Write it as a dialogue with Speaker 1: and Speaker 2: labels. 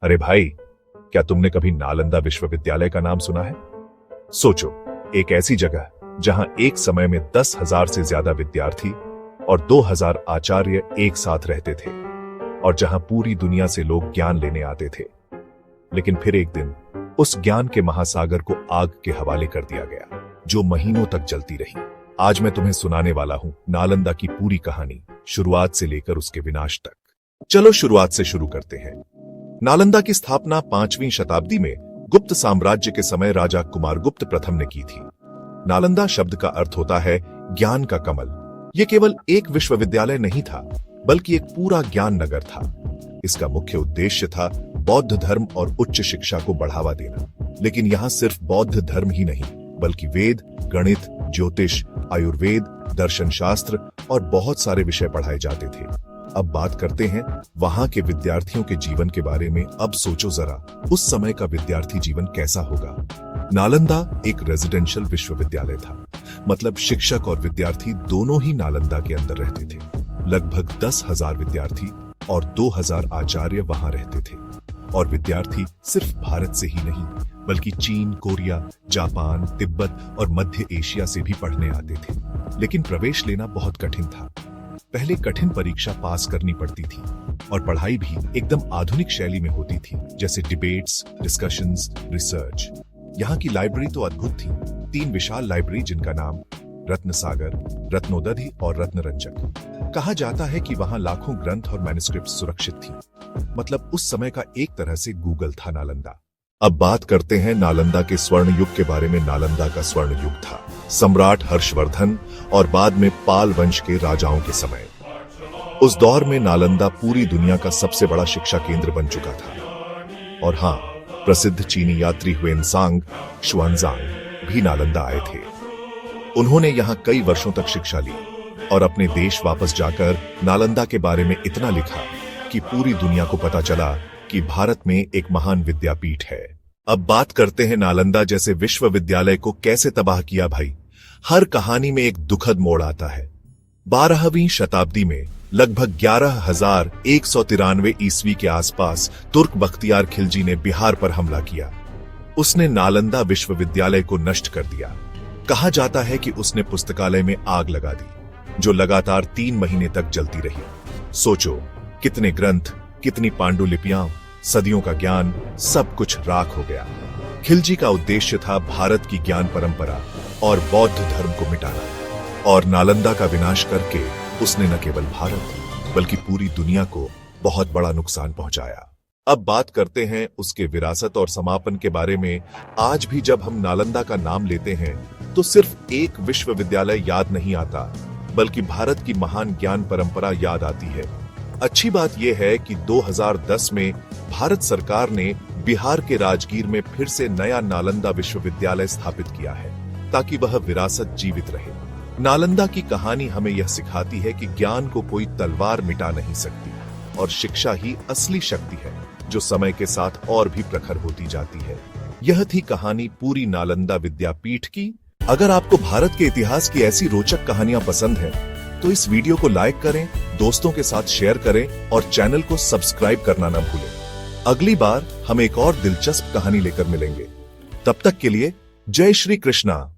Speaker 1: अरे भाई, क्या तुमने कभी नालंदा विश्वविद्यालय का नाम सुना है? सोचो, एक ऐसी जगह जहां एक समय में 10,000 से ज्यादा विद्यार्थी और 2,000 आचार्य एक साथ रहते थे और जहां पूरी दुनिया से लोग ज्ञान लेने आते थे। लेकिन फिर एक दिन उस ज्ञान के महासागर को आग के हवाले कर दिया गया, जो महीनों तक जलती रही। आज मैं तुम्हें सुनाने वाला हूं नालंदा की पूरी कहानी, शुरुआत से लेकर उसके विनाश तक। चलो शुरुआत से शुरू करते हैं। नालंदा की स्थापना 5वीं शताब्दी में गुप्त साम्राज्य के समय राजा कुमारगुप्त प्रथम ने की थी। नालंदा शब्द का अर्थ होता है ज्ञान का कमल। यह केवल एक विश्वविद्यालय नहीं था, बल्कि एक पूरा ज्ञान नगर था। इसका मुख्य उद्देश्य था बौद्ध धर्म और उच्च शिक्षा को बढ़ावा देना। लेकिन यहाँ सिर्फ बौद्ध धर्म ही नहीं, बल्कि वेद, गणित, ज्योतिष, आयुर्वेद, दर्शन शास्त्र और बहुत सारे विषय पढ़ाए जाते थे। अब बात करते हैं वहां के विद्यार्थियों के जीवन के बारे में। अब सोचो जरा, उस समय का विद्यार्थी जीवन कैसा होगा। नालंदा एक रेजिडेंशियल विश्वविद्यालय था, मतलब शिक्षक और विद्यार्थी दोनों ही नालंदा के अंदर रहते थे। लगभग 10,000 विद्यार्थी और 2,000 आचार्य वहां रहते थे। और विद्यार्थी सिर्फ भारत से ही नहीं, बल्कि चीन, कोरिया, जापान, तिब्बत और मध्य एशिया से भी पढ़ने आते थे। लेकिन प्रवेश लेना बहुत कठिन था। पहले कठिन परीक्षा पास करनी पड़ती थी और पढ़ाई भी एकदम आधुनिक शैली में होती थी, जैसे डिबेट्स, डिस्कशंस, रिसर्च। यहाँ की लाइब्रेरी तो अद्भुत थी। 3 विशाल लाइब्रेरी, जिनका नाम रत्नसागर, रत्नोदधि और रत्नरंजक। कहा जाता है कि वहां लाखों ग्रंथ और मैन्युस्क्रिप्ट सुरक्षित थी। मतलब उस समय का एक तरह से गूगल था नालंदा। अब बात करते हैं नालंदा के स्वर्ण युग के बारे में। नालंदा का स्वर्ण युग था सम्राट हर्षवर्धन और बाद में पाल वंश के राजाओं के समय। उस दौर में नालंदा पूरी दुनिया का सबसे बड़ा शिक्षा केंद्र बन चुका था। और हाँ, प्रसिद्ध चीनी यात्री हुएनसांग शुआनजांग भी नालंदा आए थे। उन्होंने यहाँ कई वर्षों तक शिक्षा ली और अपने देश वापस जाकर नालंदा के बारे में इतना लिखा कि पूरी दुनिया को पता चला कि भारत में एक महान विद्यापीठ है। अब बात करते हैं नालंदा जैसे विश्वविद्यालय को कैसे तबाह किया। भाई, हर कहानी में एक दुखद मोड़ आता है। 12वीं शताब्दी में लगभग 11,193 ईस्वी के आसपास तुर्क बख्तियार खिलजी ने बिहार पर हमला किया। उसने नालंदा विश्वविद्यालय को नष्ट कर दिया। कहा जाता है कि उसने पुस्तकालय में आग लगा दी, जो लगातार 3 महीने तक जलती रही। सोचो, कितने ग्रंथ, कितनी पांडुलिपियां, सदियों का ज्ञान, सब कुछ राख हो गया। खिलजी का उद्देश्य था भारत की ज्ञान परंपरा और बौद्ध धर्म को मिटाना। और नालंदा का विनाश करके उसने न केवल भारत, बल्कि पूरी दुनिया को बहुत बड़ा नुकसान पहुंचाया। अब बात करते हैं उसके विरासत और समापन के बारे में। आज भी जब हम नालंदा का नाम लेते हैं, तो सिर्फ एक विश्वविद्यालय याद नहीं आता, बल्कि भारत की महान ज्ञान परंपरा याद आती है। अच्छी बात यह है कि 2010 में भारत सरकार ने बिहार के राजगीर में फिर से नया नालंदा विश्वविद्यालय स्थापित किया है, ताकि वह विरासत जीवित रहे। नालंदा की कहानी हमें यह सिखाती है कि ज्ञान को कोई तलवार मिटा नहीं सकती और शिक्षा ही असली शक्ति है, जो समय के साथ और भी प्रखर होती जाती है। यह थी कहानी पूरी नालंदा विद्यापीठ की। अगर आपको भारत के इतिहास की ऐसी रोचक कहानियां पसंद हैं, तो इस वीडियो को लाइक करें, दोस्तों के साथ शेयर करें और चैनल को सब्सक्राइब करना न भूलें। अगली बार हम एक और दिलचस्प कहानी लेकर मिलेंगे। तब तक के लिए जय श्री कृष्णा।